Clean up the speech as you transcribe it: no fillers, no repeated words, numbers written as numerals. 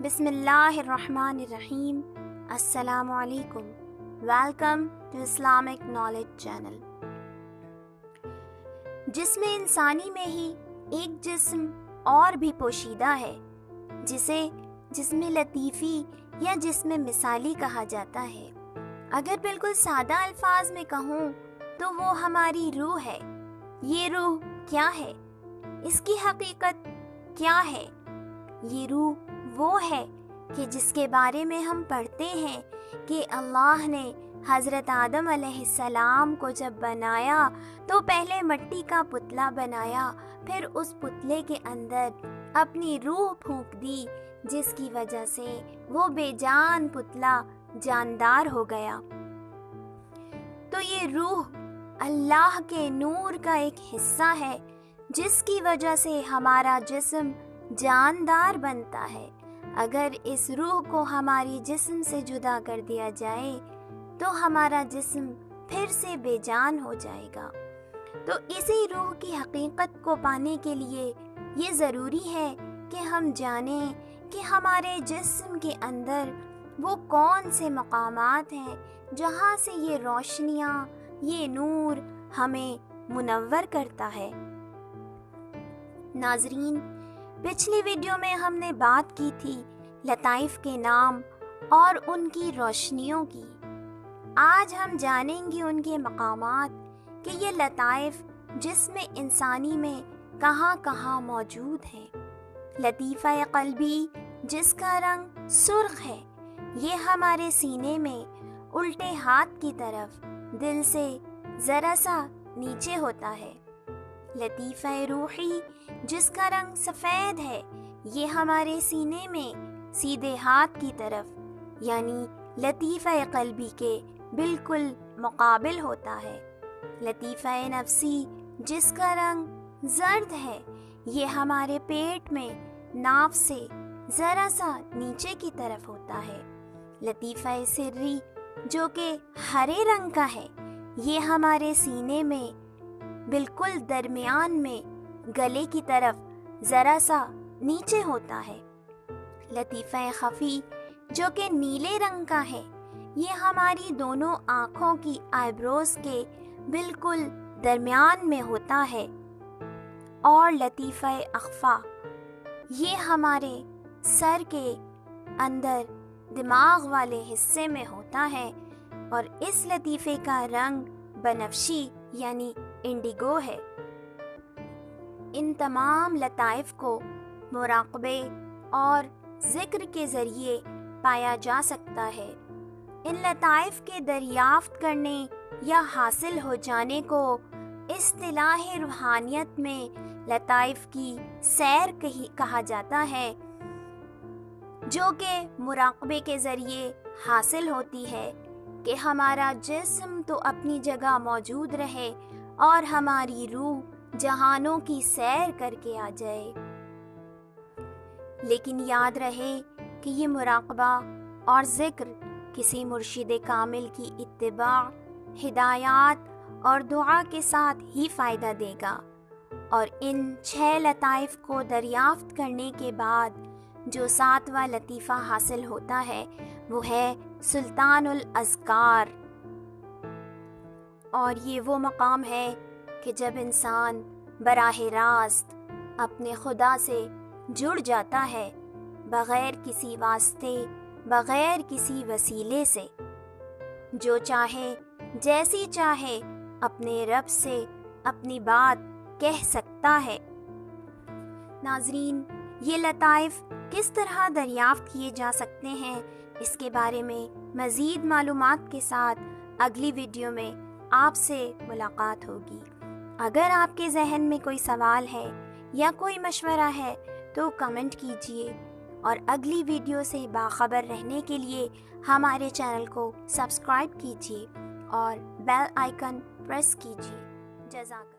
بسم اللہ الرحمن الرحیم۔ السلام علیکم۔ Welcome to Islamic knowledge channel. جسم انسانی میں ہی ایک جسم اور بھی پوشیدہ ہے جسے جسم لطیفی یا جسم مثالی کہا جاتا ہے۔ اگر بالکل سادہ الفاظ میں کہوں تو وہ ہماری روح ہے۔ یہ روح کیا ہے؟ اس کی حقیقت کیا ہے؟ یہ روح وہ ہے کہ جس کے بارے میں ہم پڑھتے ہیں کہ اللہ نے حضرت آدم علیہ السلام کو جب بنایا تو پہلے مٹی کا پتلا بنایا، پھر اس پتلے کے اندر اپنی روح پھونک دی، جس کی وجہ سے وہ بے جان پتلا جاندار ہو گیا۔ تو یہ روح اللہ کے نور کا ایک حصہ ہے جس کی وجہ سے ہمارا جسم جاندار بنتا ہے۔ اگر اس روح کو ہماری جسم سے جدا کر دیا جائے تو ہمارا جسم پھر سے بے جان ہو جائے گا۔ تو اسی روح کی حقیقت کو پانے کے لیے یہ ضروری ہے کہ ہم جانیں کہ ہمارے جسم کے اندر وہ کون سے مقامات ہیں جہاں سے یہ روشنیاں، یہ نور ہمیں منور کرتا ہے۔ ناظرین، پچھلی ویڈیو میں ہم نے بات کی تھی لطائف کے نام اور ان کی روشنیوں کی۔ آج ہم جانیں گے ان کے مقامات کہ یہ لطائف جسم انسانی میں کہاں کہاں موجود ہیں۔ لطیفہ قلبی جس کا رنگ سرخ ہے، یہ ہمارے سینے میں الٹے ہاتھ کی طرف دل سے ذرا سا نیچے ہوتا ہے۔ لطیفہ روحی جس کا رنگ سفید ہے، یہ ہمارے سینے میں سیدھے ہاتھ کی طرف یعنی لطیفہ قلبی کے بالکل مقابل ہوتا ہے۔ لطیفہ نفسی جس کا رنگ زرد ہے، یہ ہمارے پیٹ میں ناف سے ذرا سا نیچے کی طرف ہوتا ہے۔ لطیفہ سری جو کہ ہرے رنگ کا ہے، یہ ہمارے سینے میں بالکل درمیان میں گلے کی طرف ذرا سا نیچے ہوتا ہے۔ لطیفہ خفی جو کہ نیلے رنگ کا ہے، یہ ہماری دونوں آنکھوں کی آئی بروز کے بالکل درمیان میں ہوتا ہے۔ اور لطیفہ اخفا یہ ہمارے سر کے اندر دماغ والے حصے میں ہوتا ہے، اور اس لطیفے کا رنگ بنفشی یعنی انڈیگو ہے۔ ان تمام لطائف کو مراقبے اور ذکر کے ذریعے پایا جا سکتا ہے۔ ان لطائف کے دریافت کرنے یا حاصل ہو جانے کو اصطلاح روحانیت میں لطائف کی سیر کہا جاتا ہے، جو کہ مراقبے کے ذریعے حاصل ہوتی ہے کہ ہمارا جسم تو اپنی جگہ موجود رہے اور ہماری روح جہانوں کی سیر کر کے آ جائے۔ لیکن یاد رہے کہ یہ مراقبہ اور ذکر کسی مرشد کامل کی اتباع، ہدایات اور دعا کے ساتھ ہی فائدہ دے گا۔ اور ان 6 لطائف کو دریافت کرنے کے بعد جو 7واں لطیفہ حاصل ہوتا ہے وہ ہے سلطان الاذکار۔ اور یہ وہ مقام ہے کہ جب انسان براہ راست اپنے خدا سے جڑ جاتا ہے، بغیر کسی واسطے، بغیر کسی وسیلے سے، جو چاہے جیسی چاہے اپنے رب سے اپنی بات کہہ سکتا ہے۔ ناظرین، یہ لطائف کس طرح دریافت کیے جا سکتے ہیں، اس کے بارے میں مزید معلومات کے ساتھ اگلی ویڈیو میں آپ سے ملاقات ہوگی۔ اگر آپ کے ذہن میں کوئی سوال ہے یا کوئی مشورہ ہے تو کمنٹ کیجیے، اور اگلی ویڈیو سے باخبر رہنے کے لیے ہمارے چینل کو سبسکرائب کیجیے اور بیل آئیکن پریس کیجیے۔ جزاک اللہ۔